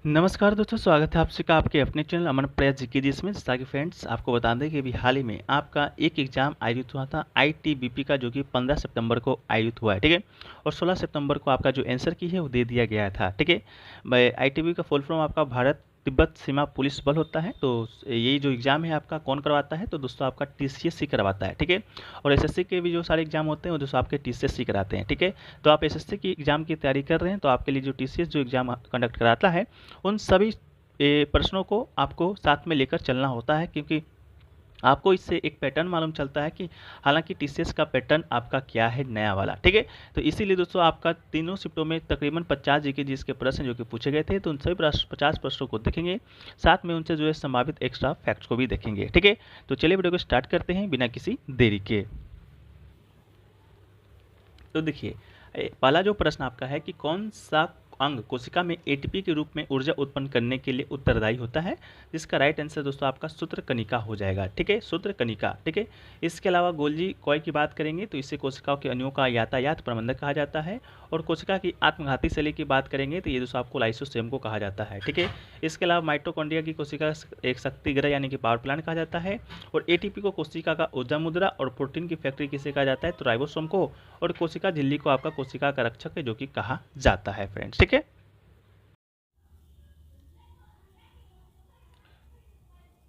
नमस्कार दोस्तों, स्वागत है आप सभी का आपके अपने चैनल अमन प्रयास जीके जी इसमें। ताकि फ्रेंड्स आपको बता दें कि अभी हाल ही में आपका एक एग्जाम आयोजित हुआ था आईटीबीपी का, जो कि 15 सितंबर को आयोजित हुआ है, ठीक है। और 16 सितंबर को आपका जो आंसर की है वो दे दिया गया था, ठीक है। आईटीबीपी का फुल फॉर्म आपका भारत तिब्बत सीमा पुलिस बल होता है। तो यही जो एग्ज़ाम है आपका कौन करवाता है, तो दोस्तों आपका टीसीएस ही करवाता है, ठीक है। और एसएससी के भी जो सारे एग्जाम होते हैं वो दोस्तों आपके टीसीएस ही कराते हैं, ठीक है। तो आप एसएससी की एग्जाम की तैयारी कर रहे हैं तो आपके लिए जो टीसीएस जो एग्जाम कंडक्ट कराता है उन सभी प्रश्नों को आपको साथ में लेकर चलना होता है, क्योंकि आपको इससे एक पैटर्न मालूम चलता है कि हालांकि टीसीएस का पैटर्न आपका क्या है नया वाला, ठीक है। तो इसीलिए दोस्तों आपका तीनों शिफ्टों में तकरीबन 50 जीके जी के प्रश्न जो कि पूछे गए थे, तो उन सभी 50 प्रश्नों को देखेंगे, साथ में उनसे जो है संभावित एक्स्ट्रा फैक्ट्स को भी देखेंगे, ठीक है। तो चलिए वीडियो को स्टार्ट करते हैं बिना किसी देरी के। तो देखिए, पहला जो प्रश्न आपका है कि कौन सा अंग कोशिका में एटीपी के रूप में ऊर्जा उत्पन्न करने के लिए उत्तरदायी होता है, जिसका राइट आंसर दोस्तों आपका सूत्रकनिका हो जाएगा, ठीक है, सूत्रकनिका, ठीक है। इसके अलावा गोल्जी कॉय की बात करेंगे तो इससे कोशिकाओं के अणुओं का यातायात प्रबंधक कहा जाता है। और कोशिका की आत्मघाती शैली की बात करेंगे तो ये दोस्तों आपको लाइसोसोम को कहा जाता है, ठीक है। इसके अलावा माइटोकॉन्ड्रिया की कोशिका एक शक्तिगृह यानी कि पावर प्लांट कहा जाता है। और एटीपी को कोशिका का ऊर्जा मुद्रा और प्रोटीन की फैक्ट्री किसे कहा जाता है, तो राइबोसोम को। और कोशिका झिल्ली को आपका कोशिका का रक्षक है जो कि कहा जाता है फ्रेंड्स, ठीक है।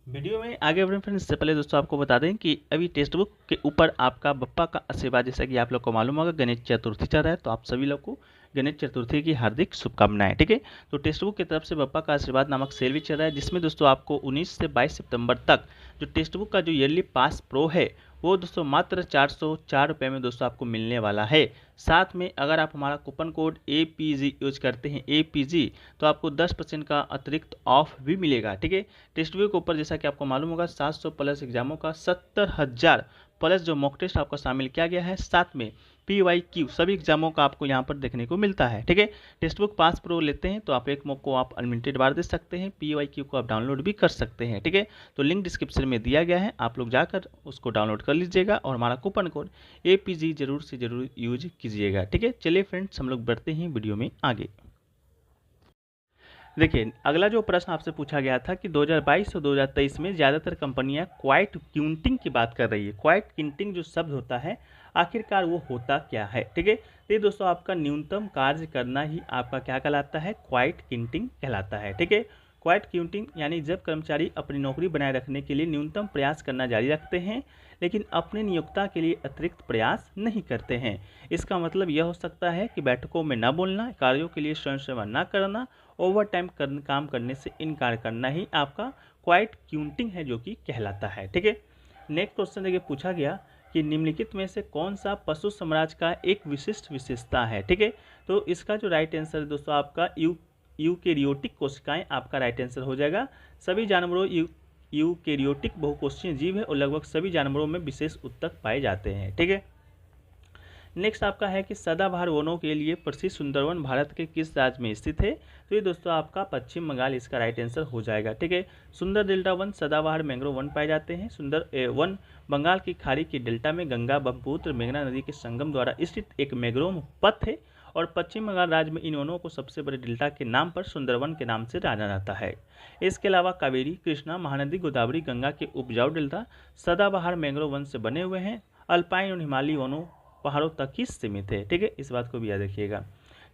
वीडियो में आगे बढ़ने फ्रेंड्स, इससे पहले दोस्तों आपको बता दें कि अभी टेक्स्ट बुक के ऊपर आपका बप्पा का आशीर्वाद, जैसा कि आप लोग को मालूम होगा गणेश चतुर्थी चल रहा है, तो आप सभी लोग को गणेश चतुर्थी की हार्दिक शुभकामनाएं, ठीक है। तो टेक्स्ट बुक की तरफ से बप्पा का आशीर्वाद नामक सेल भी चल रहा है, जिसमें दोस्तों आपको 19 से 22 सितंबर तक जो टेक्स्ट बुक का जो ईयरली पास प्रो है वो दोस्तों मात्र 404 रुपये में दोस्तों आपको मिलने वाला है। साथ में अगर आप हमारा कूपन कोड APG यूज करते हैं APG, तो आपको 10% का अतिरिक्त ऑफ भी मिलेगा, ठीक है। टेस्ट बुक के ऊपर जैसा कि आपको मालूम होगा 700 प्लस एग्जामों का 70,000 प्लस जो मॉक टेस्ट आपका शामिल किया गया है, साथ में PYQ सभी एग्जामों का आपको यहाँ पर देखने को मिलता है, ठीक है। टेक्स्ट बुक पास प्रो लेते हैं तो आप एक मॉक को आप अनलिमिटेड बार दे सकते हैं, PYQ को आप डाउनलोड भी कर सकते हैं, ठीक है। तो लिंक डिस्क्रिप्शन में दिया गया है, आप लोग जाकर उसको डाउनलोड कर लीजिएगा और हमारा कूपन कोड APG जरूर से जरूर यूज कीजिएगा, ठीक है। चलिए फ्रेंड्स, हम लोग बढ़ते हैं वीडियो में आगे। देखिए, अगला जो प्रश्न आपसे पूछा गया था कि 2022 और 2023 में ज़्यादातर कंपनियां क्वाइट क्विंटिंग की बात कर रही है। क्वाइट क्विंटिंग जो शब्द होता है आखिरकार वो होता क्या है, ठीक है। तो ये दोस्तों आपका न्यूनतम कार्य करना ही आपका क्या कहलाता है, क्वाइट क्विंटिंग कहलाता है, ठीक है। क्वाइट क्विंटिंग यानी जब कर्मचारी अपनी नौकरी बनाए रखने के लिए न्यूनतम प्रयास करना जारी रखते हैं लेकिन अपने नियोक्ता के लिए अतिरिक्त प्रयास नहीं करते हैं। इसका मतलब यह हो सकता है कि बैठकों में न बोलना, कार्यों के लिए स्वयं सेवा न करना, ओवर टाइम काम करने से इनकार करना ही आपका क्वाइट क्विंटिंग है जो कि कहलाता है, ठीक है। नेक्स्ट क्वेश्चन देखिए, पूछा गया कि निम्नलिखित में से कौन सा पशु साम्राज्य का एक विशिष्ट विशेषता है, ठीक है। तो इसका जो राइट आंसर है दोस्तों आपका यूकेरियोटिक कोशिकाएं आपका राइट आंसर हो जाएगा। सभी जानवरों यूकेरियोटिक बहुकोषीय जीव है और लगभग सभी जानवरों में विशेष उत्तक पाए जाते हैं, ठीक है। नेक्स्ट आपका है कि सदाबहार वनों के लिए प्रसिद्ध सुंदरवन भारत के किस राज्य में स्थित है, तो ये दोस्तों आपका पश्चिम बंगाल इसका राइट आंसर हो जाएगा, ठीक है। सुंदर डेल्टा वन सदाबहार मैंग्रोव वन पाए जाते हैं। सुंदर वन बंगाल की खाड़ी के डेल्टा में गंगा ब्रह्मपुत्र मेघना नदी के संगम द्वारा स्थित एक मैंग्रोव पथ है और पश्चिम बंगाल राज्य में इन वनों को सबसे बड़े डेल्टा के नाम पर सुंदरवन के नाम से जाना जाता है। इसके अलावा कावेरी, कृष्णा, महानदी, गोदावरी, गंगा के उपजाऊ डेल्टा सदाबहार मैंग्रोव वन से बने हुए हैं। अल्पाइन और हिमालयी वनों पहाड़ों तक ही सीमित है, ठीक है, इस बात को भी याद रखिएगा।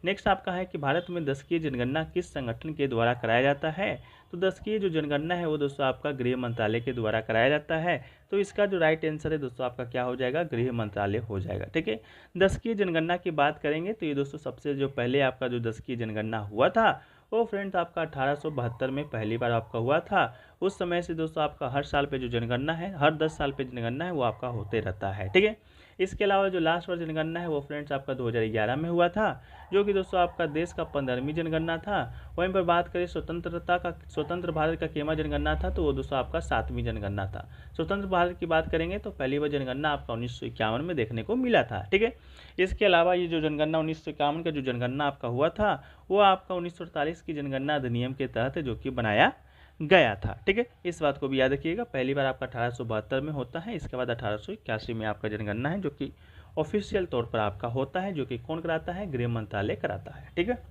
नेक्स्ट आपका है कि भारत में दशकीय जनगणना किस संगठन के द्वारा कराया जाता है, तो दशकीय जो जनगणना है वो दोस्तों आपका गृह मंत्रालय के द्वारा कराया जाता है। तो इसका जो राइट आंसर है दोस्तों आपका क्या हो जाएगा, गृह मंत्रालय हो जाएगा, ठीक है। दशकीय जनगणना की बात करेंगे तो ये दोस्तों सबसे जो पहले आपका जो दशकीय जनगणना हुआ था वो फ्रेंड्स आपका 1872 में पहली बार आपका हुआ था। उस समय से दोस्तों आपका हर साल पे जो जनगणना है, हर 10 साल पे जनगणना है वो आपका होते रहता है, ठीक है। इसके अलावा जो लास्ट बार जनगणना है वो फ्रेंड्स आपका 2011 में हुआ था, जो कि दोस्तों आपका देश का 15वीं जनगणना था। वहीं पर बात करें स्वतंत्र भारत का केमा जनगणना था, तो वो दोस्तों आपका 7वीं जनगणना था। स्वतंत्र भारत की बात करेंगे तो पहली बार जनगणना आपका 1951 में देखने को मिला था, ठीक है। इसके अलावा ये जो जनगणना 1951 का जो जनगणना आपका हुआ था वो आपका 1948 की जनगणना अधिनियम के तहत जो कि बनाया गया था, ठीक है। इस बात को भी याद रखिएगा, पहली बार आपका 1872 में होता है, इसके बाद 1881 में आपका जनगणना है जो कि ऑफिशियल तौर पर आपका होता है, जो कि कौन कराता है, गृह मंत्रालय कराता है, ठीक है।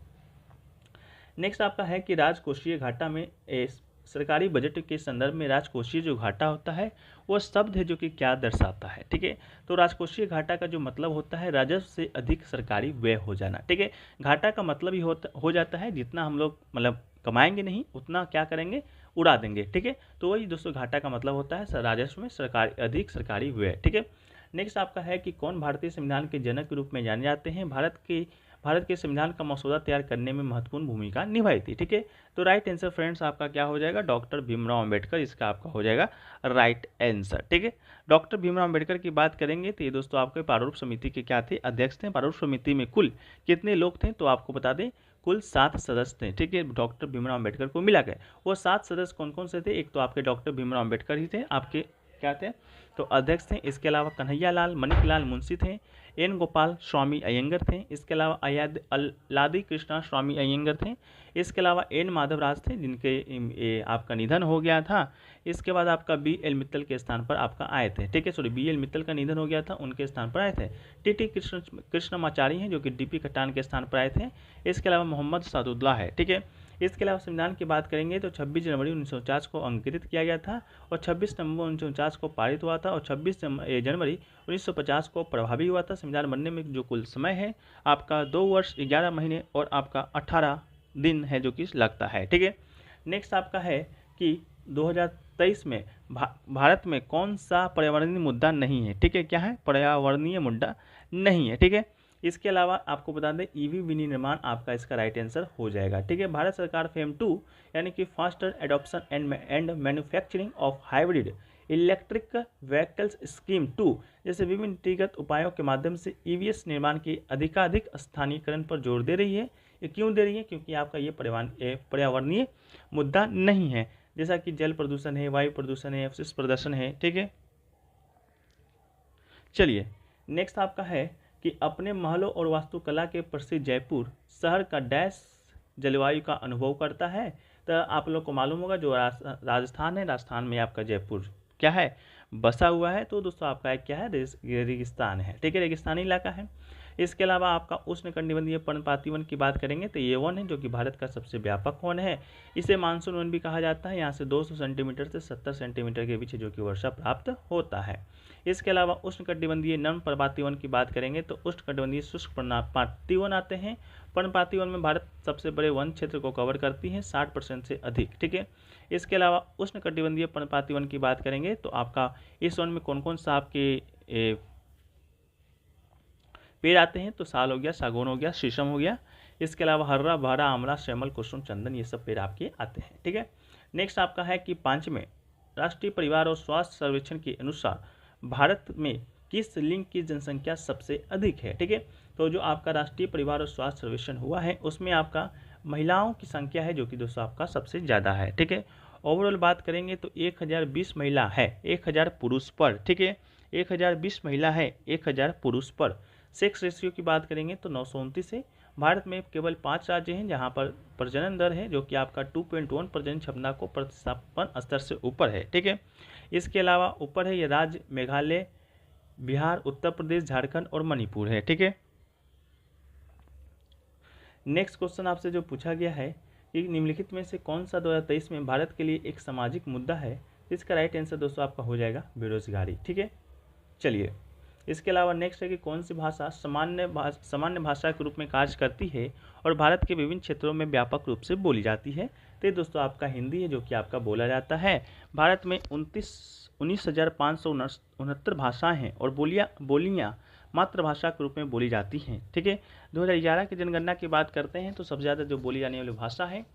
नेक्स्ट आपका है कि राजकोषीय घाटा में सरकारी बजट के संदर्भ में राजकोषीय जो घाटा होता है वो शब्द है जो कि क्या दर्शाता है। ठीक है, तो राजकोषीय घाटा का जो मतलब होता है राजस्व से अधिक सरकारी व्यय हो जाना। ठीक है, घाटा का मतलब ही हो जाता है जितना हम लोग मतलब कमाएंगे नहीं उतना क्या करेंगे, उड़ा देंगे। ठीक है, तो वही दोस्तों घाटा का मतलब होता है राजस्व में अधिक सरकारी व्यय। ठीक है, नेक्स्ट आपका है कि कौन भारतीय संविधान के जनक के रूप में जाने जाते हैं। भारत के संविधान का मसौदा तैयार करने में महत्वपूर्ण भूमिका निभाई थी। ठीक है, तो राइट आंसर फ्रेंड्स आपका क्या हो जाएगा, डॉक्टर भीमराव अंबेडकर, इसका आपका हो जाएगा राइट आंसर। ठीक है, डॉक्टर भीमराव अंबेडकर की बात करेंगे तो ये दोस्तों आपके प्रारूप समिति के क्या थे, अध्यक्ष थे। प्रारूप समिति में कुल कितने लोग थे, तो आपको बता दें कुल 7 सदस्य थे। ठीक है, डॉक्टर भीमराव अंबेडकर को मिला गया। वो 7 सदस्य कौन कौन से थे, एक तो आपके डॉक्टर भीमराव अंबेडकर ही थे, आपके क्या थे तो अध्यक्ष थे। इसके अलावा कन्हैया लाल मणिकलाल मुंशी थे, एन गोपाल स्वामी अयंगर थे, इसके अलावा अल्लादी कृष्णा स्वामी अयंगर थे, इसके अलावा एन माधवराज थे जिनके आपका निधन हो गया था। इसके बाद आपका बी एल मित्तल के स्थान पर आपका आए थे। ठीक है, सॉरी बी एल मित्तल का निधन हो गया था, उनके स्थान पर आए थे। टी कृष्णमाचारी हैं जो कि डी पी कटान के स्थान पर आए थे। इसके अलावा मोहम्मद सादुल्लाह है। ठीक है, इसके अलावा संविधान की बात करेंगे तो 26 जनवरी 1949 को अंकित किया गया था और 26 नवंबर 1949 को पारित हुआ था और 26 जनवरी 1950 को प्रभावी हुआ था। संविधान बनने में जो कुल समय है आपका 2 वर्ष 11 महीने और आपका 18 दिन है जो कि लगता है। ठीक है, नेक्स्ट आपका है कि 2023 में भारत में कौन सा पर्यावरणीय मुद्दा नहीं है। ठीक है, क्या है, पर्यावरणीय मुद्दा नहीं है। ठीक है, इसके अलावा आपको बता दें ईवी विनिर्माण आपका इसका राइट आंसर हो जाएगा। ठीक है, भारत सरकार फेम 2 यानी कि faster adoption and manufacturing of hybrid electric vehicles scheme 2 जैसे विभिन्न नीतिगत उपायों के माध्यम से ईवीएस निर्माण के अधिकाधिक स्थानीयकरण पर जोर दे रही है। ये क्यों दे रही है, क्योंकि आपका ये पर्यावरणीय मुद्दा नहीं है, जैसा कि जल प्रदूषण है, वायु प्रदूषण है, अवशिष्ट प्रदूषण है। ठीक है, चलिए नेक्स्ट आपका है कि अपने महलों और वास्तुकला के प्रसिद्ध जयपुर शहर का डैश जलवायु का अनुभव करता है। तो आप लोग को मालूम होगा जो राजस्थान है, राजस्थान में आपका जयपुर क्या है, बसा हुआ है। तो दोस्तों आपका क्या है, रेगिस्तान है। ठीक है, रेगिस्तानी इलाका है। इसके अलावा आपका उष्णकटिबंधीय पर्णपाती वन की बात करेंगे तो ये वन है जो कि भारत का सबसे व्यापक वन है। इसे मानसून वन भी कहा जाता है। यहाँ से 200 सेंटीमीटर से 70 सेंटीमीटर के बीच जो कि वर्षा प्राप्त होता है। इसके अलावा उष्णकटिबंधीय नम पर्णपाती वन की बात करेंगे तो उष्णकटिबंधीय शुष्क पर्णपाती वन आते हैं। पर्णपाती वन में भारत सबसे बड़े वन क्षेत्र को कवर करती है 60% से अधिक। ठीक है, इसके अलावा उष्णकटिबंधीय पर्णपाती वन की बात करेंगे तो आपका इस वन में कौन कौन सा आपके पेड़ आते हैं, तो साल हो गया, सागौन हो गया, शीशम हो गया। इसके अलावा हर्रा, बहरा, आंवला, श्यामल, कुसुम, चंदन ये सब पेड़ आपके आते हैं। ठीक है, नेक्स्ट आपका है कि 5वें राष्ट्रीय परिवार और स्वास्थ्य सर्वेक्षण के अनुसार भारत में किस लिंग की जनसंख्या सबसे अधिक है। ठीक है, तो जो आपका राष्ट्रीय परिवार और स्वास्थ्य सर्वेक्षण हुआ है उसमें आपका महिलाओं की संख्या है जो कि दोस्तों आपका सबसे ज़्यादा है। ठीक है, ओवरऑल बात करेंगे तो 1020 महिला है 1000 पुरुष पर। ठीक है, 1020 महिला है 1000 पुरुष पर। सेक्स रेशियो की बात करेंगे तो 929 है। भारत में केवल 5 राज्य हैं जहां पर प्रजनन दर है जो कि आपका 2.1 प्रजनन क्षमता को प्रतिस्थापन स्तर से ऊपर है। ठीक है, इसके अलावा ऊपर है ये राज्य मेघालय, बिहार, उत्तर प्रदेश, झारखंड और मणिपुर है। ठीक है, नेक्स्ट क्वेश्चन आपसे जो पूछा गया है कि निम्नलिखित में से कौन सा 2023 में भारत के लिए एक सामाजिक मुद्दा है, इसका राइट आंसर दोस्तों आपका हो जाएगा बेरोजगारी। ठीक है, चलिए इसके अलावा नेक्स्ट है कि कौन सी भाषा सामान्य भाषा के रूप में कार्य करती है और भारत के विभिन्न क्षेत्रों में व्यापक रूप से बोली जाती है। तो दोस्तों आपका हिंदी है जो कि आपका बोला जाता है। भारत में 19,569 भाषाएं हैं और बोलियाँ मातृभाषा के रूप में बोली जाती हैं। ठीक है, 2011 की जनगणना की बात करते हैं तो सबसे ज़्यादा जो बोली जाने वाली भाषा है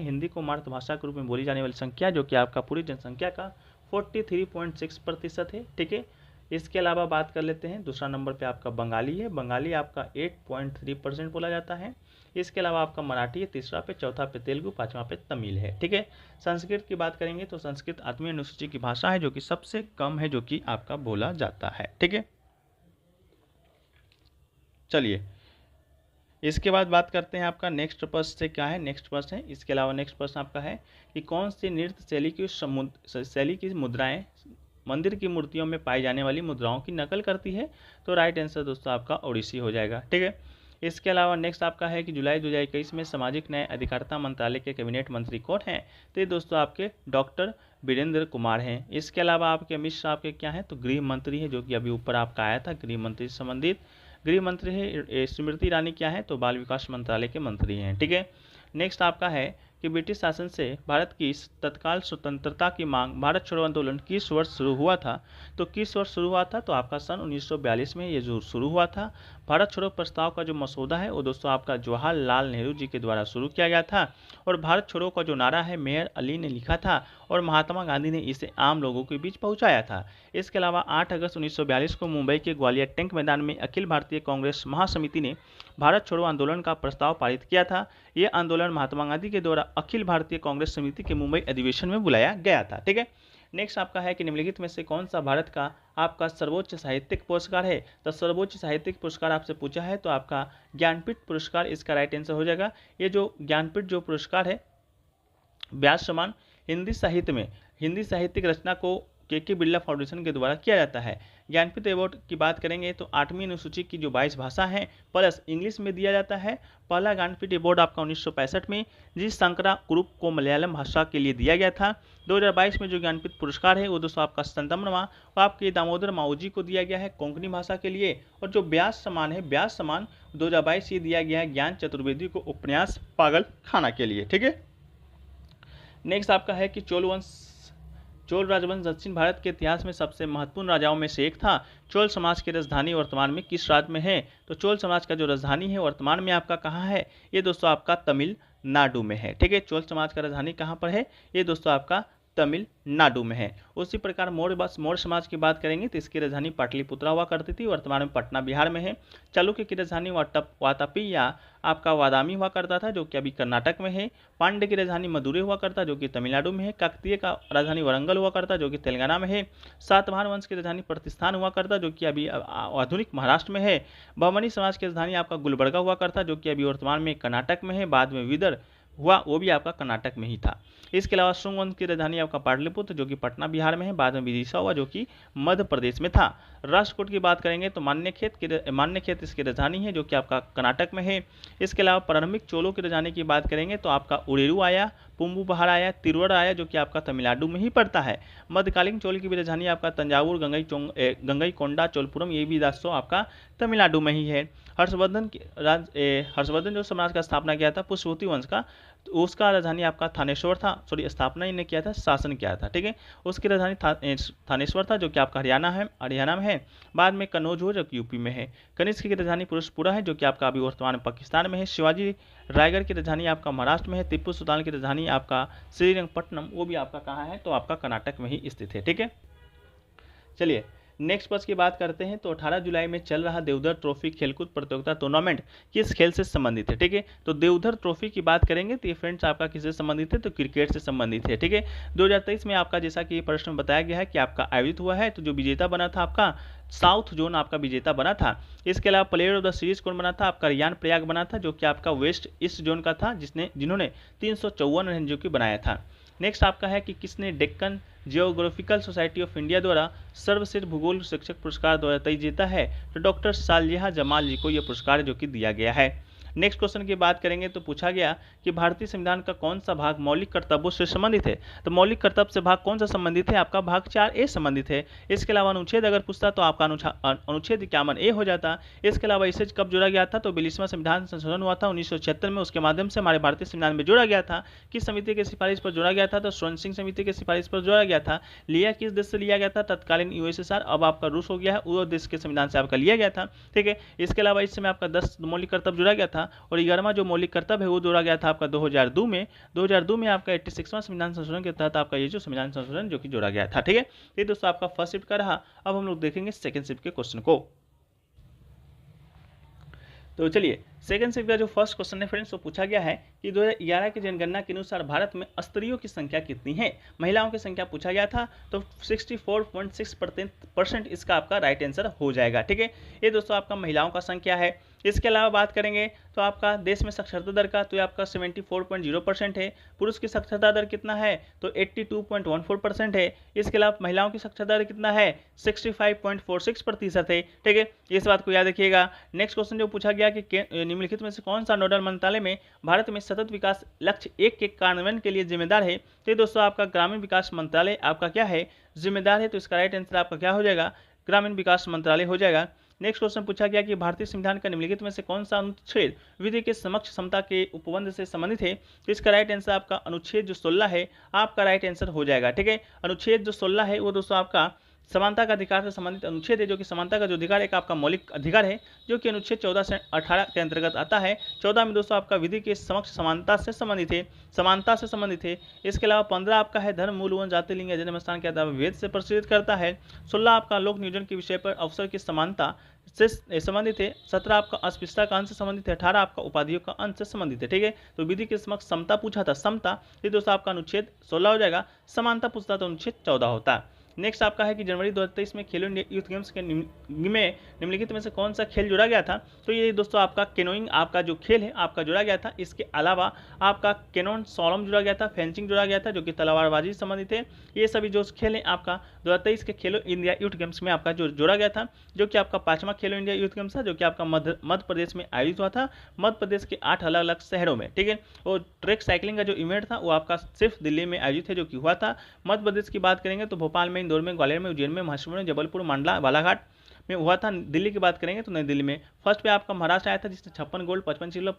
हिंदी को मातृभाषा के रूप में बोली जाने वाली संख्या जो कि आपका पूरी जनसंख्या का 43.6% है। ठीक है, इसके अलावा बात कर लेते हैं दूसरा नंबर पे आपका बंगाली है। बंगाली आपका 8.3% बोला जाता है। इसके अलावा आपका मराठी है तीसरा पे, चौथा पे तेलुगु, पांचवा पे तमिल है। ठीक है, संस्कृत की बात करेंगे तो संस्कृत आठवीं अनुसूची की भाषा है जो कि सबसे कम है जो कि आपका बोला जाता है। ठीक है, चलिए इसके बाद बात करते हैं आपका नेक्स्ट प्रश्न से क्या है। नेक्स्ट प्रश्न है इसके अलावा नेक्स्ट प्रश्न आपका है कि कौन सी नृत्य शैली की मुद्राएं मंदिर की मूर्तियों में पाई जाने वाली मुद्राओं की नकल करती है। तो राइट आंसर दोस्तों आपका ओडिसी हो जाएगा। ठीक है, इसके अलावा नेक्स्ट आपका है कि जुलाई 2021 में सामाजिक न्याय अधिकारिता मंत्रालय के कैबिनेट मंत्री कौन हैं? तो ये दोस्तों आपके डॉक्टर वीरेंद्र कुमार हैं। इसके अलावा आपके अमित शाह आपके क्या हैं? तो गृह मंत्री है, जो कि अभी ऊपर आपका आया था, गृह मंत्री से संबंधित गृह मंत्री है। स्मृति ईरानी क्या है? तो बाल विकास मंत्रालय के मंत्री हैं। ठीक है, नेक्स्ट आपका है कि ब्रिटिश शासन से भारत की तत्काल स्वतंत्रता की मांग भारत छोड़ो आंदोलन किस वर्ष शुरू हुआ था? तो किस वर्ष शुरू हुआ था? तो आपका सन 1942 में ये जो शुरू हुआ था। भारत छोड़ो प्रस्ताव का जो मसौदा है वो दोस्तों आपका जवाहरलाल नेहरू जी के द्वारा शुरू किया गया था, और भारत छोड़ो का जो नारा है मेयर अली ने लिखा था और महात्मा गांधी ने इसे आम लोगों के बीच पहुंचाया था। इसके अलावा 8 अगस्त 1942 को मुंबई के ग्वालियर टैंक मैदान में अखिल भारतीय कांग्रेस महासमिति ने भारत छोड़ो आंदोलन का प्रस्ताव पारित किया था। ये आंदोलन महात्मा गांधी के द्वारा अखिल भारतीय कांग्रेस समिति के मुंबई अधिवेशन में बुलाया गया था। ठीक है, नेक्स्ट आपका है कि निम्नलिखित में से कौन सा भारत का आपका सर्वोच्च साहित्यिक पुरस्कार है? तो सर्वोच्च साहित्यिक पुरस्कार आपसे पूछा है तो आपका ज्ञानपीठ पुरस्कार इसका राइट आंसर हो जाएगा। ये जो ज्ञानपीठ जो पुरस्कार है व्यास सम्मान हिंदी साहित्य में हिंदी साहित्यिक रचना को के बिरला फाउंडेशन के द्वारा किया जाता है। ज्ञानपीठ अवार्ड की बात करेंगे तो 8वीं अनुसूची की जो 22 भाषा हैं प्लस इंग्लिश में दिया जाता है। पहला ज्ञानपीठ अवार्ड आपका 1965 में जी शंकरा ग्रुप को मलयालम भाषा के लिए दिया गया था। 2022 में जो ज्ञानपीठ पुरस्कार है वो दोस्तों आपका 57वां वो आपके दामोदर माओजी को दिया गया है कोंकणी भाषा के लिए। और जो व्यास सम्मान है व्यास सम्मान 2022 ये दिया गया है ज्ञान चतुर्वेदी को उपन्यास पागल खाना के लिए। ठीक है, नेक्स्ट आपका है कि चोल राजवंश दक्षिण भारत के इतिहास में सबसे महत्वपूर्ण राजाओं में से एक था। चोल समाज की राजधानी वर्तमान में किस राज्य में है? तो चोल समाज का जो राजधानी है वर्तमान में आपका कहाँ है? ये दोस्तों आपका तमिलनाडु में है। ठीक है, चोल समाज का राजधानी कहाँ पर है? ये दोस्तों आपका तमिलनाडु में है। उसी प्रकार मौर्य समाज की बात करेंगे तो इसकी राजधानी पाटलिपुत्रा हुआ करती थी, वर्तमान में पटना बिहार में है। चालुक्य की राजधानी वातापी या आपका वादामी हुआ करता था, जो कि अभी कर्नाटक में है। पांड्य की राजधानी मदुरै हुआ करता, जो कि तमिलनाडु में है। काकतीय का राजधानी वरंगल हुआ करता, जो कि तेलंगाना में है। सातवाहन वंश की राजधानी प्रतिष्ठान हुआ करता, जो कि अभी आधुनिक महाराष्ट्र में है। बहमनी समाज की राजधानी आपका गुलबर्गा हुआ करता, जो कि अभी वर्तमान में कर्नाटक में है। बाद में विदर हुआ वो भी आपका कर्नाटक में ही था। इसके अलावा शुंग वंश की राजधानी आपका पाटलिपुत्र, जो कि पटना बिहार में है। बाद में विदिशा हुआ, जो कि मध्य प्रदेश में था। राष्ट्रकूट की बात करेंगे तो मान्यखेत इसकी राजधानी है, जो कि आपका कर्नाटक में है। इसके अलावा प्रारंभिक चोलों की राजधानी की बात करेंगे तो आपका उरेरू आया, पुम्बुबहार आया, तिरुवर आया, जो कि आपका तमिलनाडु में ही पड़ता है। मध्यकालीन चोल की भी राजधानी आपका तंजावुर, गंगईकोंडा, चोलपुरम, ये भी राष्ट्र आपका तमिलनाडु में ही है। हर्षवर्धन जो समाज का स्थापना किया था पुष्पवती वंश का, उसका राजधानी आपका थानेश्वर था। स्थापना इन्हें किया था, शासन किया था। ठीक है, उसकी राजधानी थानेश्वर था, जो कि आपका हरियाणा में है। बाद में कन्नौज हो, जो कि यूपी में है। कनिष्क की राजधानी पुरुषपुरा है, जो कि आपका अभी वर्तमान में पाकिस्तान में है। शिवाजी रायगढ़ की राजधानी आपका महाराष्ट्र में है। टिप्पू सुल्तान की राजधानी आपका श्रीरंगपट्टनम, वो भी आपका कहाँ है? तो आपका कर्नाटक में ही स्थित है। ठीक है, चलिए नेक्स्ट पक्ष की बात करते हैं तो 18 जुलाई में चल रहा देवधर ट्रॉफी खेलकूद प्रतियोगिता टूर्नामेंट किस खेल से संबंधित है? ठीक है, तो देवधर ट्रॉफी की बात करेंगे तो ये फ्रेंड्स आपका किससे संबंधित है? तो क्रिकेट से संबंधित है। ठीक है, 2023 में आपका जैसा कि प्रश्न बताया गया है कि आपका आयोजित हुआ है, तो जो विजेता बना था आपका साउथ जोन आपका विजेता बना था। इसके अलावा प्लेयर ऑफ द सीरीज कौन बना था? आपका रियान प्रयाग बना था, जो कि आपका वेस्ट ईस्ट जोन का था, जिन्होंने 354 रन जो कि बनाया था। नेक्स्ट आपका है कि किसने Deccan geographical society of India द्वारा सर्वश्रेष्ठ भूगोल शिक्षक पुरस्कार 2023 जीता है? तो डॉक्टर सालिहा जमाल जी को यह पुरस्कार जो कि दिया गया है। नेक्स्ट क्वेश्चन की बात करेंगे तो पूछा गया कि भारतीय संविधान का कौन सा भाग मौलिक कर्तव्यों से संबंधित है? तो मौलिक कर्तव्य से भाग कौन सा संबंधित है? आपका भाग 4A संबंधित है। इसके अलावा अनुच्छेद अगर पूछता तो आपका अनुच्छेद 51A हो जाता। इसके अलावा इसे कब जोड़ा गया था? तो 42वां संविधान संशोधन हुआ था 1976 में, उसके माध्यम से हमारे भारतीय संविधान में जोड़ा गया था। किस समिति की सिफारिश पर जोड़ा गया था? तो स्वर्ण सिंह समिति की सिफारिश पर जोड़ा गया था। लिया किस देश से लिया गया था? तत्कालीन USSR, अब आपका रूस हो गया है, वो देश के संविधान से आपका लिया गया था। ठीक है, इसके अलावा इस समय आपका 10 मौलिक कर्तव्य जोड़ा गया था और 11वां जो मौलिक कर्तव्य है वो जोड़ा गया था आपका 2002 में। 2002 में आपका 86वां संविधान संशोधन के तहत आपका ये जो संविधान संशोधन जो कि जोड़ा गया था। ठीक है, ये दोस्तों आपका फर्स्ट शिफ्ट का रहा। अब हम लोग देखेंगे सेकंड शिफ्ट के क्वेश्चन को। तो चलिए सेकंड शिफ्ट का जो फर्स्ट क्वेश्चन है फ्रेंड्स, वो पूछा गया है कि 2011 की जनगणना के अनुसार भारत में स्त्रियों की संख्या कितनी है? महिलाओं की संख्या पूछा गया था, तो 64.6% इसका आपका राइट आंसर हो जाएगा। ठीक है, ये दोस्तों आपका महिलाओं का संख्या है। इसके अलावा बात करेंगे तो आपका देश में साक्षरता दर का, तो ये आपका 74.0% है। पुरुष की साक्षरता दर कितना है, तो 82.14% है। इसके अलावा महिलाओं की साक्षरता दर कितना है, 65.46% है। ठीक है, इस बात को याद रखिएगा। नेक्स्ट क्वेश्चन जो पूछा गया कि निम्नलिखित में से कौन सा नोडल मंत्रालय में भारत में सतत विकास लक्ष्य 1 के कार्यान्वयन के लिए जिम्मेदार है, तो दोस्तों आपका ग्रामीण विकास मंत्रालय आपका क्या है, जिम्मेदार है। तो इसका राइट आंसर आपका क्या हो जाएगा, ग्रामीण विकास मंत्रालय हो जाएगा। नेक्स्ट क्वेश्चन पूछा गया कि भारतीय संविधान का निम्नलिखित में से कौन सा अनुच्छेद विधि के समक्ष समता के उपबंध से संबंधित है, तो इसका राइट आंसर आपका अनुच्छेद जो 16 है आपका राइट आंसर हो जाएगा। ठीक है, अनुच्छेद जो 16 है वो दोस्तों आपका समानता का अधिकार से संबंधित अनुच्छेद है, जो कि समानता का जो अधिकार एक आपका मौलिक अधिकार है, जो कि अनुच्छेद 14 से 18 के अंतर्गत आता है। 14 में दोस्तों आपका विधि के समक्ष समानता से संबंधित है, समानता से संबंधित है। इसके अलावा 15 आपका है धर्म मूल वन जाति लिंग या जन्म स्थान के आधार पर विभेद से प्रसारित करता है। 16 आपका लोक नियोजन के विषय पर अवसर की समानता से संबंधित है। 17 आपका अस्पृश्यता का अंश से संबंधित है। 18 आपका उपाधियों का अंश से संबंधित है। ठीक है, तो विधि के समक्ष समता पूछा था, समता, ये दोस्तों आपका अनुच्छेद 16 हो जाएगा। समानता पूछता तो अनुच्छेद 14 होता है। नेक्स्ट आपका है कि जनवरी 2023 में खेलो इंडिया यूथ गेम्स के निम्नलिखित में से कौन सा खेल जोड़ा गया था, तो ये दोस्तों आपका कैनोइंग आपका जो खेल है आपका जोड़ा गया था। इसके अलावा आपका कैनोन सॉलम जोड़ा गया था, फेंसिंग जोड़ा गया था, जो कि तलवारबाजी से संबंधित है। ये सभी जो खेल हैं आपका 2023 के खेलो इंडिया यूथ गेम्स में आपका जो जोड़ा गया था, जो कि आपका 5वां खेलो इंडिया यूथ गेम्स था, जो कि आपका मध्य प्रदेश में आयोजित हुआ था, मध्य प्रदेश के 8 अलग अलग शहरों में। ठीक है, और ट्रैक साइकिलिंग का जो इवेंट था वो आपका सिर्फ दिल्ली में आयोजित है, जो कि हुआ था। मध्य प्रदेश की बात करेंगे तो भोपाल में, इंदौर में, ग्वालियर में, उज्जैन में, महाराष्ट्र में, जबलपुर, मंडला, बालाघाट में हुआ था। दिल्ली की बात करेंगे तो नई दिल्ली में। फर्स्ट पे आपका महाराष्ट्र आया था, जिसने 56 गोल्ड, 55 सिल्वर,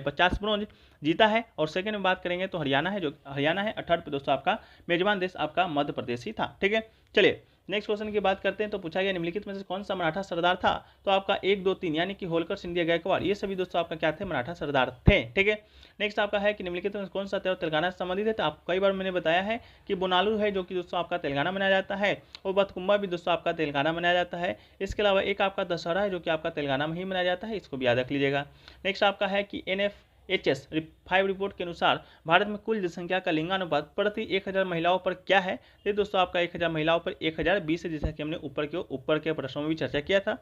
50 ब्रॉन्ज जीता है। और सेकंड में बात करेंगे तो हरियाणा है, जो हरियाणा है। और थर्ड पे दोस्तों आपका मेजबान देश आपका मध्य प्रदेश ही था। ठीक है, चलिए नेक्स्ट क्वेश्चन की बात करते हैं। तो पूछा गया निम्नलिखित में से कौन सा मराठा सरदार था, तो आपका 1, 2, 3 यानी कि होलकर, सिंधिया, गायकवाड़, ये सभी दोस्तों आपका क्या थे, मराठा सरदार थे। ठीक है, नेक्स्ट आपका है कि निम्नलिखित में कौन सा त्योहार तेलंगाना से संबंधित है, तो आपको कई बार मैंने बताया है कि बोनालू है, जो कि दोस्तों आपका तेलंगाना मनाया जाता है, और बतकुंबा भी दोस्तों आपका तेलंगाना मनाया जाता है। इसके अलावा एक आपका दशहरा है, जो कि आपका तेलंगाना में ही मनाया जाता है, इसको भी याद रख लीजिएगा। नेक्स्ट आपका है कि NFHS 5 रिपोर्ट के अनुसार भारत में कुल जनसंख्या का लिंगानुपात प्रति 1000 महिलाओं पर क्या है, ये दोस्तों आपका 1000 महिलाओं पर 1020 है, जैसा कि हमने ऊपर के प्रश्नों में भी चर्चा किया था।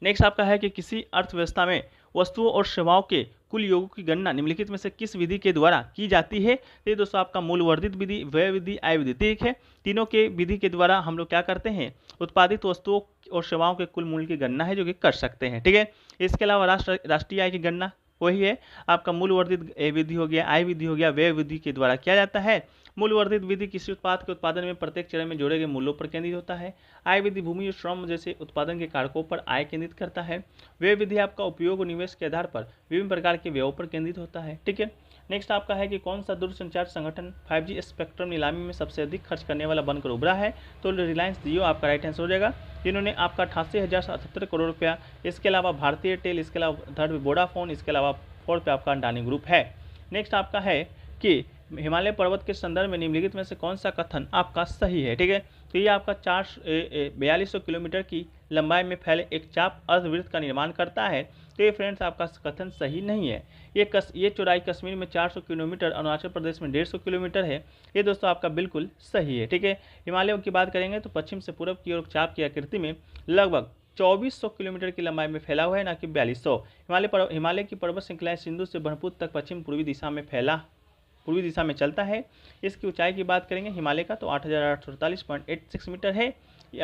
नेक्स्ट आपका है कि किसी अर्थव्यवस्था में वस्तुओं और सेवाओं के कुल योगों की गणना निम्नलिखित में से किस विधि के द्वारा की जाती है, ये दोस्तों आपका मूल वर्धित विधि, व्यय विधि, आय विधि। ठीक है, तीनों के विधि के द्वारा हम लोग क्या करते हैं, उत्पादित वस्तुओं और सेवाओं के कुल मूल्य की गणना है, जो कि कर सकते हैं। ठीक है, इसके अलावा राष्ट्रीय आय की गणना वही है आपका मूल वर्धित विधि हो गया, आय विधि हो गया, व्यय विधि के द्वारा किया जाता है। मूल वर्धित विधि किसी उत्पाद के उत्पादन में प्रत्येक चरण में जोड़े गए मूल्यों पर केंद्रित होता है। आय विधि भूमि और श्रम जैसे उत्पादन के कारकों पर आय केंद्रित करता है। व्यय विधि आपका उपयोग और निवेश के आधार पर विभिन्न प्रकार के व्ययों पर केंद्रित होता है। ठीक है, नेक्स्ट आपका है कि कौन सा दूरसंचार संगठन 5G स्पेक्ट्रम नीलामी में सबसे अधिक खर्च करने वाला बनकर उभरा है, तो रिलायंस जियो आपका राइट आंसर हो जाएगा, जिन्होंने आपका 88,077 करोड़ रुपया। इसके अलावा भारतीय एयरटेल, इसके अलावा थर्ड पे वोडाफोन, इसके अलावा फोर्थ पे आपका अडानी ग्रुप है। नेक्स्ट आपका है कि हिमालय पर्वत के संदर्भ में निम्नलिखित में से कौन सा कथन आपका सही है। ठीक है, तो ये आपका 4200 किलोमीटर की लंबाई में फैले एक चाप अर्धवृत्त का निर्माण करता है, तो ये फ्रेंड्स आपका कथन सही नहीं है। ये चौड़ाई कश्मीर में 400 किलोमीटर, अरुणाचल प्रदेश में 150 किलोमीटर है, ये दोस्तों आपका बिल्कुल सही है। ठीक है, हिमालयों की बात करेंगे तो पश्चिम से पूर्व की ओर चाप की आकृति में लगभग 2400 किलोमीटर की लंबाई में फैला हुआ है, ना कि 4200। हिमालय की पर्वत श्रृंखलाएं सिंधु से ब्रह्मपुत्र तक पश्चिम पूर्वी दिशा में चलता है। इसकी ऊंचाई की बात करेंगे हिमालय का तो 8848.86 मीटर है।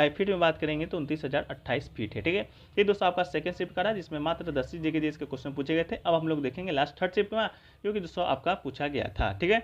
फीट में बात करेंगे तो 29,028 फीट है। ठीक है, ये दोस्तों आपका सेकंड शिफ्ट का रहा, जिसमें मात्र 10 जीके के क्वेश्चन पूछे गए थे। अब हम लोग देखेंगे लास्ट थर्ड शिफ्ट में, जो कि दोस्तों आपका पूछा गया था। ठीक है,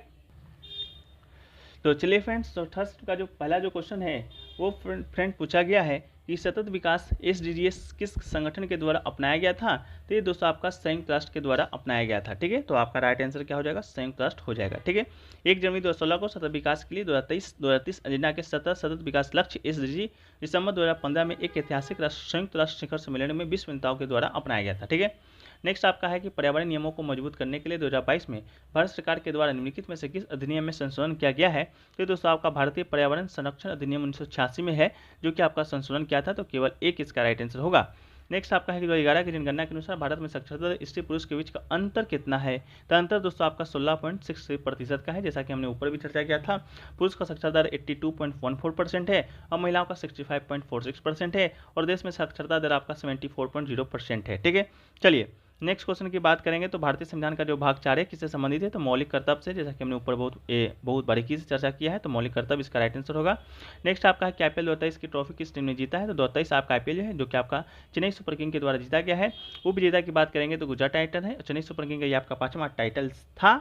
तो चलिए फ्रेंड्स, तो थर्ड शिफ्ट का जो पहला जो क्वेश्चन है वो फ्रेंड पूछा गया है कि सतत विकास SDGs किस संगठन के द्वारा अपनाया गया था, तो ये दोस्तों आपका संयुक्त राष्ट्र के द्वारा अपनाया गया था। ठीक है, तो आपका राइट आंसर क्या हो जाएगा, संयुक्त राष्ट्र हो जाएगा। ठीक है, 1 जनवरी 2016 को सतत विकास के लिए 2023 एजेंडा के सतत विकास लक्ष्य SDG दिसंबर 2015 में एक ऐतिहासिक संयुक्त राष्ट्र शिखर सम्मेलन में विश्व नेताओं के द्वारा अपनाया गया था। ठीक है, नेक्स्ट आपका है कि पर्यावरण नियमों को मजबूत करने के लिए 2022 में भारत सरकार के द्वारा निम्नलिखित में से किस अधिनियम में संशोधन किया गया है, तो दोस्तों आपका भारतीय पर्यावरण संरक्षण अधिनियम 1986 में है, जो कि आपका संशोधन किया था, तो केवल एक इसका राइट आंसर होगा। नेक्स्ट आपका है कि 2011 की जनगणना के अनुसार भारत में साक्षरता दर स्त्री पुरुष के बीच का अंतर कितना है। तो अंतर दोस्तों आपका 16.6% का है, जैसा कि हमने ऊपर भी चर्चा किया था। पुरुष का साक्षरता दर 82.14% है और महिलाओं का 65.46% है और देश में साक्षरता दर आपका 74.0% है। ठीक है, चलिए नेक्स्ट क्वेश्चन की बात करेंगे तो भारतीय संविधान का जो भाग 4 है किससे संबंधित है। तो मौलिक कर्तव्य से, जैसा कि हमने ऊपर बहुत बारीकी से चर्चा किया है, तो मौलिक कर्तव्य इसका राइट आंसर होगा। नेक्स्ट आपका है कि IPL 2023 की ट्रॉफी किस टीम ने जीता है। तो 2023 आपका IPL है जो कि आपका चेन्नई सुपर किंग के द्वारा जीता गया है। उपविजेता की बात करेंगे तो गुजरात टाइटन है। चेन्नई सुपर किंग का ये आपका 5वां टाइटल था।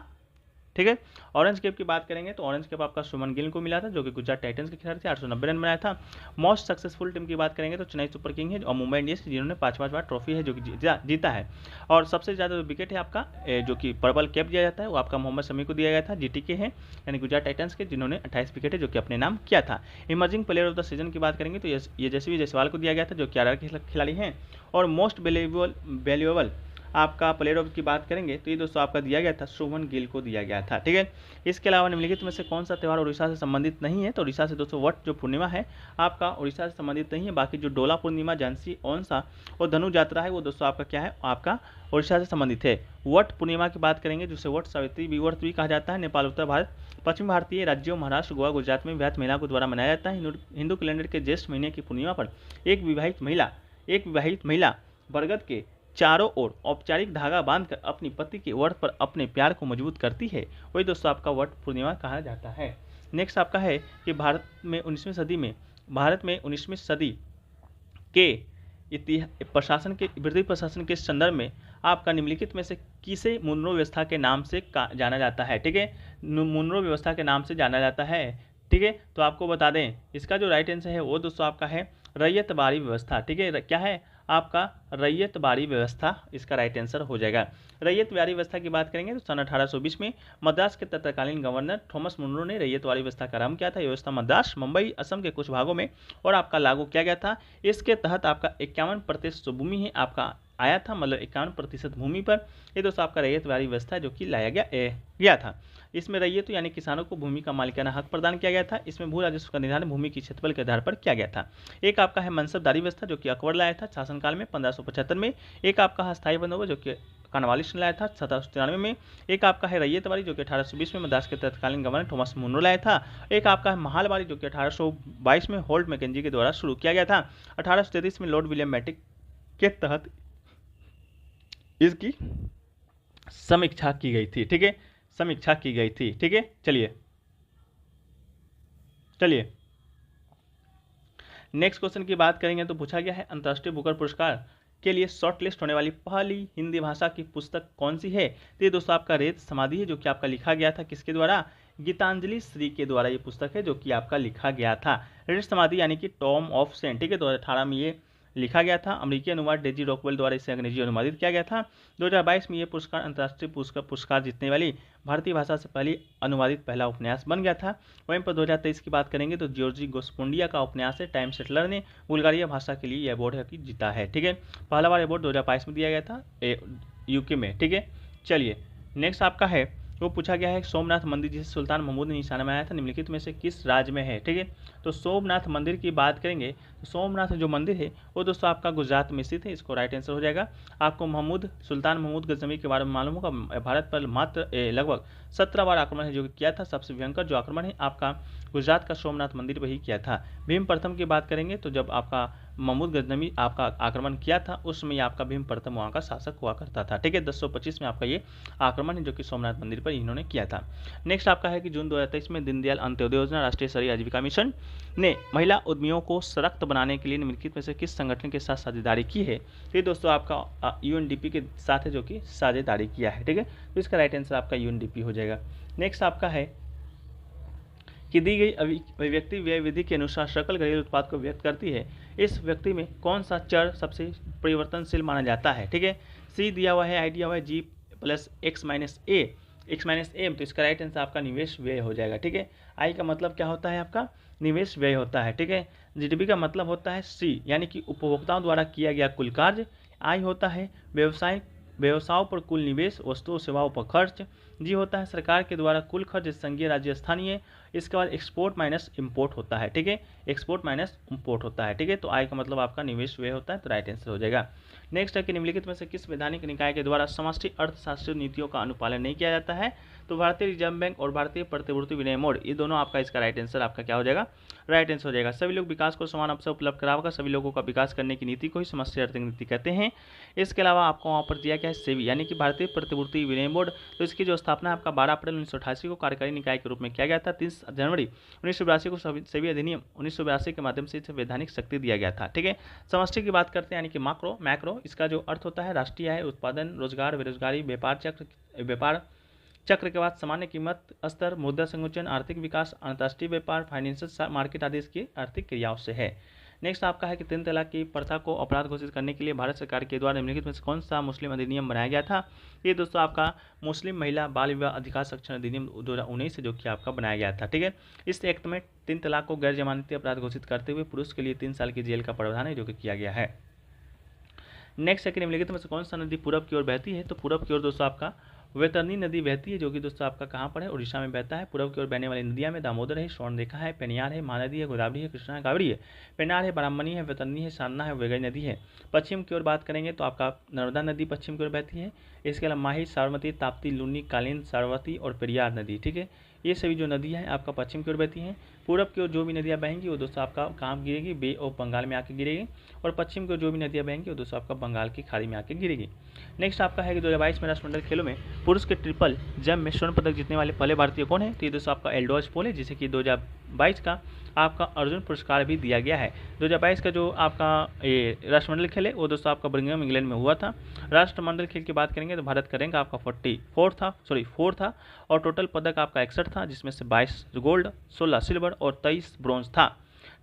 ठीक है, ऑरेंज कैप की बात करेंगे तो ऑरेंज कैप आपका शुभमन गिल को मिला था जो कि गुजरात टाइटंस के खिलाड़ी थे, 890 रन बनाया था। मोस्ट सक्सेसफुल टीम की बात करेंगे तो चेन्नई सुपर किंग है और मुंबई इंडियंस जिन्होंने 5 बार ट्रॉफी है जो कि जीता है। और सबसे ज़्यादा विकेट है आपका जो कि पर्पल कैप दिया जाता है वो आपका मोहम्मद शमी को दिया गया था, GT के हैं यानी गुजरात टाइटंस के, जिन्होंने 28 विकेट है जो कि अपने नाम किया था। Emerging player of the season की बात करेंगे तो यशस्वी जायसवाल को दिया गया था जो कि RR के खिलाड़ी हैं। और मोस्ट वैल्यूएबल आपका प्लेयर ऑफ की बात करेंगे तो ये दोस्तों आपका दिया गया था शुभमन गिल को दिया गया था। ठीक है, इसके अलावा निम्नलिखित में से कौन सा त्यौहार उड़ीसा से संबंधित नहीं है। तो उड़ीसा से दोस्तों वट जो पूर्णिमा है आपका उड़ीसा से संबंधित नहीं है। बाकी जो डोला पूर्णिमा, झांसी ओंसा और धनु यात्रा है वो दोस्तों आपका क्या है, आपका उड़ीसा से संबंधित है। वट पूर्णिमा की बात करेंगे जिसे वट सावित्री विवर्त भी कहा जाता है। नेपाल, उत्तर भारत, पश्चिम भारतीय राज्यों महाराष्ट्र, गोवा, गुजरात में विवाहित महिला को द्वारा मनाया जाता है। हिंदू कैलेंडर के ज्येष्ठ महीने की पूर्णिमा पर एक विवाहित महिला बरगद के चारों ओर औपचारिक धागा बांधकर अपनी पति के वट पर अपने प्यार को मजबूत करती है, वही दोस्तों आपका वट पूर्णिमा कहा जाता है। नेक्स्ट आपका है कि भारत में 19वीं सदी के वृद्धि प्रशासन के संदर्भ में आपका निम्नलिखित में से किसे मुनरो व्यवस्था के नाम से जाना जाता है। ठीक है, मुनरो व्यवस्था के नाम से जाना जाता है। ठीक है, तो आपको बता दें इसका जो राइट आंसर है वो दोस्तों आपका है रैयतबाड़ी व्यवस्था। ठीक है, क्या है आपका रैयतबाड़ी व्यवस्था, इसका राइट आंसर हो जाएगा। रैयतबाड़ी व्यवस्था की बात करेंगे तो सन 1820 में मद्रास के तत्कालीन गवर्नर थॉमस मुनरो ने रैयतबाड़ी व्यवस्था का आरंभ किया था। यह व्यवस्था मद्रास, मुंबई, असम के कुछ भागों में और आपका लागू किया गया था। इसके तहत आपका 51% भूमि है आपका आया था, मतलब 51% भूमि पर ये दोस्तों आपका रैयतबाड़ी व्यवस्था जो कि लाया गया था। इसमें रैयत यानी किसानों को भूमि का मालिकाना हक प्रदान किया गया था। इसमें भू राजस्व का निर्धारण भूमि की क्षेत्रफल के आधार पर किया गया था। एक आपका है मनसबदारी व्यवस्था जो कि अकबर लाया था शासनकाल में 1575 में। एक आपका है स्थायी बंदोबस्त जो कि कॉर्नवालिस ने लाया था 1793 में। एक आपका है रैयतबाड़ी जो कि 1820 में मद्रास के तत्कालीन गवर्नर थॉमस मुनरो लाया था। एक आपका है महालबाड़ी जो कि 1822 में होल्ट मैकेंजी के द्वारा शुरू किया गया था। 1833 में लॉर्ड विलियम बेंटिक के तहत इसकी समीक्षा की गई थी। ठीक है, समीक्षा की गई थी। ठीक है, चलिए नेक्स्ट क्वेश्चन की बात करेंगे तो पूछा गया है अंतर्राष्ट्रीय बुकर पुरस्कार के लिए शॉर्टलिस्ट होने वाली पहली हिंदी भाषा की पुस्तक कौन सी है। तो ये दोस्तों आपका रेत समाधि है जो कि आपका लिखा गया था किसके द्वारा, गीतांजलि श्री के द्वारा ये पुस्तक है जो कि आपका लिखा गया था। रेत समाधि यानी कि टॉम ऑफ सेंट। ठीक है, 2018 में ये लिखा गया था। अमेरिकी अनुवाद डेजी रॉकवेल द्वारा इसे अंग्रेजी अनुवादित किया गया था। 2022 में यह पुरस्कार अंतर्राष्ट्रीय पुरस्कार जीतने वाली भारतीय भाषा से पहली अनुवादित पहला उपन्यास बन गया था। वहीं पर 2023 की बात करेंगे तो जॉर्जी गोस्पोंडिया का उपन्यास है टाइम सेटलर ने बुल्गारिया भाषा के लिए यह अवार्ड है कि जीता है। ठीक है, पहला बार अवार्ड 2022 में दिया गया था UK में। ठीक है, चलिए नेक्स्ट आपका है वो पूछा गया है सोमनाथ मंदिर जिसे सुल्तान महमूद ने निशाना बनाया था निम्नलिखित में से किस राज्य में है। ठीक है, तो सोमनाथ मंदिर की बात करेंगे तो सोमनाथ जो मंदिर है वो दोस्तों आपका गुजरात में स्थित है, इसको राइट आंसर हो जाएगा। आपको सुल्तान महमूद गजनवी के बारे में मालूम होगा, भारत पर मात्र लगभग 17 बार आक्रमण है जो किया था। सबसे भयंकर जो आक्रमण है आपका गुजरात का सोमनाथ मंदिर पर ही किया था। भीम प्रथम की बात करेंगे तो जब आपका महमूद गजनवी आपका आक्रमण किया था उस समय आपका भीम प्रथम वहाँ का शासक हुआ करता था। ठीक है, 1025 में आपका ये आक्रमण है जो कि सोमनाथ मंदिर पर इन्होंने किया था। नेक्स्ट आपका है कि जून 2023 में दीनदयाल अंत्योदय योजना राष्ट्रीय शहरी आजीविका मिशन ने महिला उद्यमियों को सशक्त बनाने के लिए निम्नलिखित में से किस संगठन के साथ साझेदारी की है। तो ये दोस्तों आपका UNDP के साथ है जो कि साझेदारी किया है। ठीक है, तो इसका राइट आंसर आपका UNDP हो जाएगा। नेक्स्ट आपका है कि दी गई अभिव्यक्ति व्यय विधि के अनुसार सकल घरेलू उत्पाद को व्यक्त करती है। इस व्यक्ति में कौन सा चर सबसे परिवर्तनशील माना जाता है। ठीक है, C दिया हुआ है, I दिया हुआ है, G + X - A, तो इसका राइट आंसर आपका निवेश व्यय हो जाएगा। ठीक है, I का मतलब क्या होता है आपका निवेश व्यय होता है। ठीक है, GDP का मतलब होता है C यानी कि उपभोक्ताओं द्वारा किया गया कुल कार्य। I होता है व्यवसाय व्यवसायों पर कुल निवेश, वस्तुओं सेवाओं पर खर्च। जी होता है सरकार के द्वारा कुल खर्च, संघीय राज्य स्थानीय। इसके बाद एक्सपोर्ट माइनस इंपोर्ट होता है, ठीक है, एक्सपोर्ट माइनस इंपोर्ट होता है, ठीक है। तो आय का मतलब आपका निवेश व्यय होता है, तो राइट आंसर हो जाएगा। नेक्स्ट है कि निम्नलिखित में से किस वैधानिक निकाय के द्वारा समष्टि अर्थशास्त्रीय नीतियों का अनुपालन नहीं किया जाता है? तो भारतीय रिजर्व बैंक और भारतीय प्रतिभूति विनिमय बोर्ड, ये दोनों आपका इसका राइट आंसर आपका क्या हो जाएगा? राइट आंसर हो जाएगा। सभी लोग विकास को समान अवसर उपलब्ध कराएगा, सभी लोगों का विकास करने की नीति को ही समष्टि आर्थिक नीति कहते हैं। इसके अलावा आपको वहाँ पर दिया गया है सेबी यानी कि भारतीय प्रतिभूति विनिमय बोर्ड। तो इसकी जो स्थापना आपका 12 अप्रैल 1988 को कार्यकारी निकाय के रूप में किया गया था। 30 जनवरी 1982 को सेबी अधिनियम 1982 के माध्यम से इसे वैधानिक शक्ति दिया गया था, ठीक है। समष्टि की बात करते हैं यानी कि मैक्रो, इसका जो अर्थ होता है राष्ट्रीय आय, उत्पादन, रोजगार, बेरोजगारी, व्यापार चक्र के बाद सामान्य कीमत स्तर, मुद्रा संकुचन, आर्थिक विकास, अंतर्राष्ट्रीय व्यापार, फाइनेंशियल मार्केट आदि इसकी आर्थिक क्रियाओं से है। नेक्स्ट आपका है कि 3 तलाक की प्रथा को अपराध घोषित करने के लिए भारत सरकार के द्वारा निम्नलिखित में से कौन सा मुस्लिम अधिनियम बनाया गया था? ये दोस्तों आपका मुस्लिम महिला बाल विवाह अधिकार संरक्षण अधिनियम 2019 से जो कि आपका बनाया गया था, ठीक है। इस एक्ट में 3 तलाक को गैर जमानती अपराध घोषित करते हुए पुरुष के लिए 3 साल की जेल का प्रावधान है जो कि किया गया है। नेक्स्ट है कि निम्नलिखित में से कौन सा नदी पूरब की ओर बहती है? तो पूरब की ओर दोस्तों आपका वैतरणी नदी बहती है जो कि दोस्तों आपका कहाँ पर है? उड़ीसा में बहता है। पूर्व की ओर बहने वाली नदियाँ में दामोदर है, स्वर्णरेखा है, पेनियार है, महानदी है, गोदावरी है, कृष्णा है, कावेरी है। पेनियार है, ब्राह्मणी है, वैतरणी है, साधना है, वेगई नदी है। पश्चिम की ओर बात करेंगे तो आपका नर्मदा नदी पश्चिम की ओर बहती है। इसके अलावा माही, साबरमती, ताप्ती, लुनी, कालीन, सरस्वती और पेरियार नदी, ठीक है। ये सभी जो नदियाँ हैं आपका पश्चिम की ओर बहती हैं। पूरब की ओर जो भी नदियाँ बहेंगी वो दोस्तों आपका कहाँ गिरेगी? बे ऑफ बंगाल में आके गिरेगी। और पश्चिम की ओर जो भी नदियाँ बहेंगी वो दोस्तों आपका बंगाल की खाड़ी में आके गिरेगी। नेक्स्ट आपका है कि 2022 में राष्ट्रमंडल खेलों में पुरुष के ट्रिपल जंप में स्वर्ण पदक जीतने वाले पहले भारतीय कौन है? तो ये दोस्तों आपका एल्डोस पोल है जिसे कि 2022 का आपका अर्जुन पुरस्कार भी दिया गया है। 2022 का जो आपका ये राष्ट्रमंडल खेल है वो दोस्तों आपका बर्मिंघम इंग्लैंड में हुआ था। राष्ट्रमंडल खेल की बात करेंगे तो भारत का रैंक आपका 4 था और टोटल पदक आपका 61 था जिसमें से 22 गोल्ड, 16 सिल्वर और 23 ब्रॉन्ज था।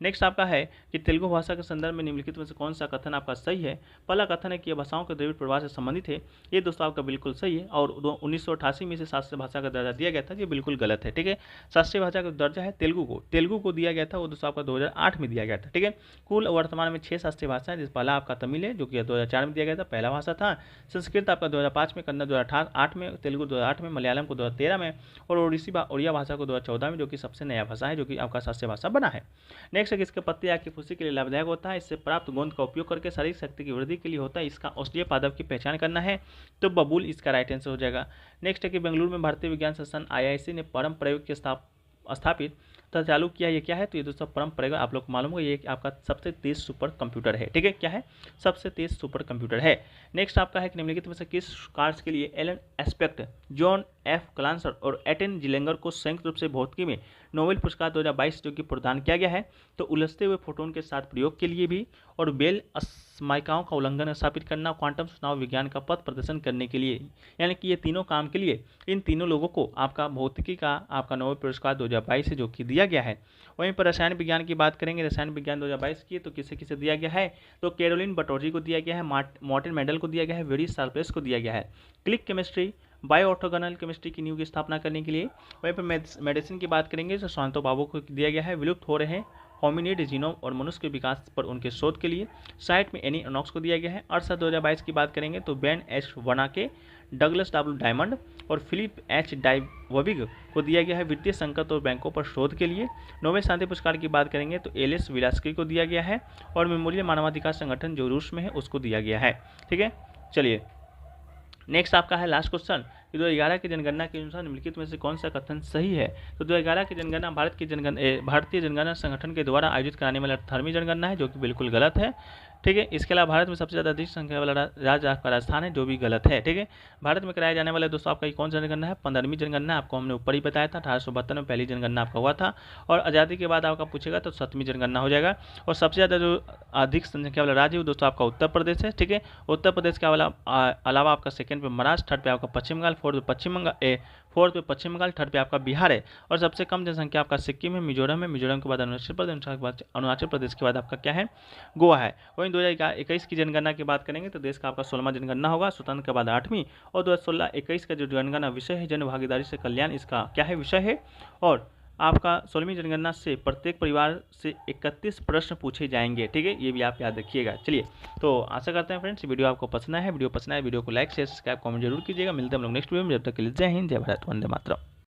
नेक्स्ट आपका है कि तेलुगु भाषा के संदर्भ में निम्नलिखित में से कौन सा कथन आपका सही है? पहला कथन है कि यह भाषाओं के द्रविड़ प्रवाह से संबंधित है। ये दोस्तों आपका बिल्कुल सही है। और 1988 में से शास्त्रीय भाषा का दर्जा दिया गया था, ये बिल्कुल गलत है, ठीक है। शास्त्रीय भाषा का दर्जा है तेलुगु को दिया गया था, वो दोस्तों आपका 2008 में दिया गया था, ठीक है। कुल वर्तमान में 6 शास्त्रीय भाषा है, जिस पहला आपका तमिल है जो कि 2004 में दिया गया था, पहला भाषा था। संस्कृत आपका 2005 में, कन्नड़ 2008 में, तेलुगु 2008 में, मलयालम को 2013 में और ओडिया भाषा को 2014 में, जो कि सबसे नया भाषा है जो कि आपका शास्त्रीय भाषा बना है। नेक्स्ट इसके पत्ते आँख की फुंसी के लिए लाभदायक होता है। इससे प्राप्त गोंद का उपयोग करके शारीरिक शक्ति की वृद्धि के लिए होता है। इसका औषधीय पादप की पहचान करना है तो बबूल इसका राइट आंसर हो जाएगा। नेक्स्ट है कि बेंगलुरु में भारतीय विज्ञान संस्थान IISc ने परम प्रयोग के स्थापित तथा चालू किया। ये क्या है? तो ये दोस्तों परम प्रयोग आप लोग को मालूम होगा, ये आपका सबसे तेज सुपर कंप्यूटर है, ठीक है। क्या है? सबसे तेज सुपर कंप्यूटर है। नेक्स्ट आपका है कि निम्नलिखित में से किस कार्य के लिए एलन एस्पेक्ट, जॉन F क्लांसर और एटन जिलेंगर को संयुक्त रूप से भौतिकी में नोबेल पुरस्कार 2022 जो कि प्रदान किया गया है? तो उलझते हुए फोटोन के साथ प्रयोग के लिए भी और बेल असमायिकाओं का उल्लंघन स्थापित करना, क्वांटम सूचनाओं विज्ञान का पथ प्रदर्शन करने के लिए, यानी कि ये तीनों काम के लिए इन तीनों लोगों को आपका भौतिकी का आपका नोबेल पुरस्कार 2022 से जो कि दिया गया है। वहीं पर रसायन विज्ञान की बात करेंगे, रसायन विज्ञान 2022 की तो किसे किसे दिया गया है? तो कैरोलिन बटोर्जी को दिया गया है, मार्टिन मेंडल को दिया गया है, वेरी शार्प्लेस को दिया गया है। Click chemistry, bio orthogonal chemistry की नींव की स्थापना करने के लिए। वहीं पर मेडिसिन की बात करेंगे तो शांतो बाबू को दिया गया है, विलुप्त हो रहे होमिनिड जीनोम और मनुष्य के विकास पर उनके शोध के लिए। साइट में एनी अनॉक्स को दिया गया है। अर्थशास्त्र 2022 की बात करेंगे तो Ben H Bernanke, Douglas W Diamond और फिलिप H डाइवबिग को दिया गया है वित्तीय संकट और बैंकों पर शोध के लिए। नोबेल शांति पुरस्कार की बात करेंगे तो एलिस विलास्की को दिया गया है और मेमोरियल मानवाधिकार संगठन जो रूस में है उसको दिया गया है, ठीक है। चलिए नेक्स्ट आपका है लास्ट क्वेश्चन, 2011 की जनगणना के अनुसार निम्नलिखित में से कौन सा कथन सही है? तो 2011 की जनगणना भारतीय जनगणना संगठन के द्वारा आयोजित कराने वाला 18वीं जनगणना है जो कि बिल्कुल गलत है, ठीक है। इसके अलावा भारत में सबसे ज़्यादा अधिक संख्या वाला राज्य आपका राजस्थान है जो भी गलत है, ठीक है। भारत में कराया जाने वाला दोस्तों आपका कौन सा जनगणना है? 15वीं जनगणना, आपको हमने ऊपर ही बताया था। 1872 में पहली जनगणना आपका हुआ था और आज़ादी के बाद आपका पूछेगा तो 7वीं जनगणना हो जाएगा। और सबसे ज़्यादा जो अधिक संख्या वाला राज्य है दोस्तों आपका उत्तर प्रदेश है, ठीक है। उत्तर प्रदेश के अलावा आपका सेकंड पे महाराष्ट्र, थर्ड पे आपका पश्चिम बंगाल, फोर्थ पे पश्चिम बंगाल, थर्ड पे आपका बिहार है और सबसे कम जनसंख्या आपका सिक्किम है, मिजोरम है, मिजोरम के बाद अरुणाचल प्रदेश के बाद आपका क्या है? गोवा है। वहीं 2021 की जनगणना की बात करेंगे तो देश का आपका 16वां जनगणना होगा, स्वतंत्र के बाद 8वीं। और 2016-21 का जो जनगणना विषय है जन भागीदारी से कल्याण, इसका क्या है? विषय है। और आपका 16वीं जनगणना से प्रत्येक परिवार से 31 प्रश्न पूछे जाएंगे, ठीक है, ये भी आप याद रखिएगा। चलिए, तो आशा करते हैं फ्रेंड्स वीडियो आपको पसंद आया है। वीडियो पसंद आए वीडियो को लाइक शेयर सब्सक्राइब कमेंट जरूर कीजिएगा। मिलते हैं हम लोग नेक्स्ट वीडियो में, जब तक के लिए जय हिंद, जय भारत, वंदे मातरम।